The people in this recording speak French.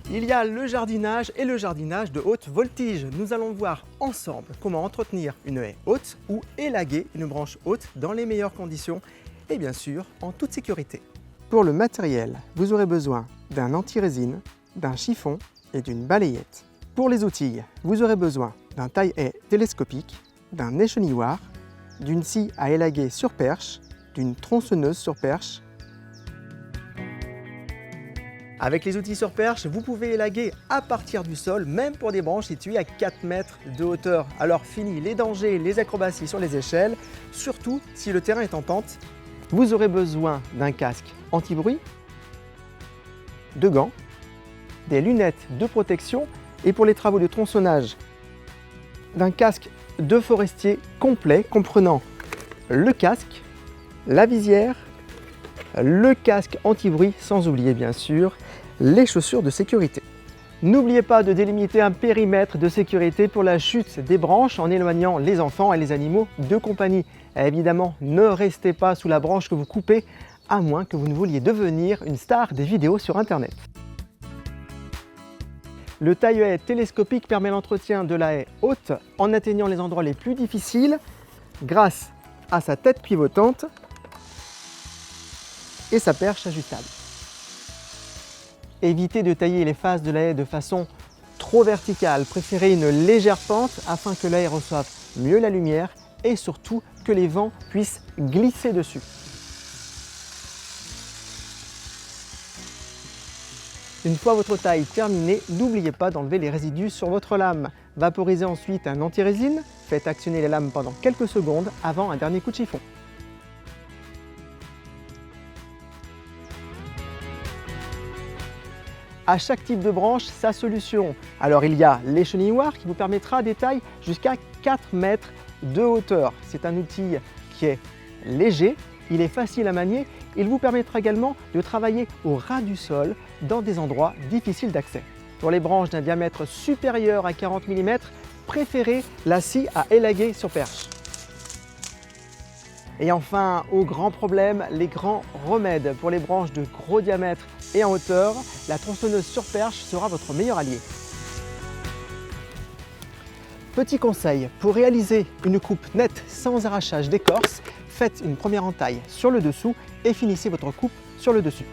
Il y a le jardinage et le jardinage de haute voltige. Nous allons voir ensemble comment entretenir une haie haute ou élaguer une branche haute dans les meilleures conditions et bien sûr en toute sécurité. Pour le matériel, vous aurez besoin d'un anti-résine, d'un chiffon et d'une balayette. Pour les outils, vous aurez besoin d'un taille-haie télescopique, d'un échenilloir, d'une scie à élaguer sur perche, d'une tronçonneuse sur perche. Avec les outils sur perche, vous pouvez élaguer à partir du sol, même pour des branches situées à 4 mètres de hauteur. Alors fini les dangers, les acrobaties sur les échelles, surtout si le terrain est en pente. Vous aurez besoin d'un casque anti-bruit, de gants, des lunettes de protection et pour les travaux de tronçonnage, d'un casque de forestier complet comprenant le casque, la visière, le casque anti-bruit, sans oublier bien sûr les chaussures de sécurité. N'oubliez pas de délimiter un périmètre de sécurité pour la chute des branches en éloignant les enfants et les animaux de compagnie. Et évidemment, ne restez pas sous la branche que vous coupez, à moins que vous ne vouliez devenir une star des vidéos sur Internet. Le taille-haie télescopique permet l'entretien de la haie haute en atteignant les endroits les plus difficiles grâce à sa tête pivotante et sa perche ajustable. Évitez de tailler les faces de la haie de façon trop verticale. Préférez une légère pente afin que la haie reçoive mieux la lumière et surtout que les vents puissent glisser dessus. Une fois votre taille terminée, n'oubliez pas d'enlever les résidus sur votre lame. Vaporisez ensuite un anti-résine. Faites actionner les lames pendant quelques secondes avant un dernier coup de chiffon. À chaque type de branche, sa solution. Alors il y a l'échenilloir qui vous permettra des tailles jusqu'à 4 mètres de hauteur. C'est un outil qui est léger, il est facile à manier, il vous permettra également de travailler au ras du sol dans des endroits difficiles d'accès. Pour les branches d'un diamètre supérieur à 40 mm, préférez la scie à élaguer sur perche. Et enfin, au grand problème, les grands remèdes. Pour les branches de gros diamètre et en hauteur, la tronçonneuse sur perche sera votre meilleur allié. Petit conseil, pour réaliser une coupe nette sans arrachage d'écorce, faites une première entaille sur le dessous et finissez votre coupe sur le dessus.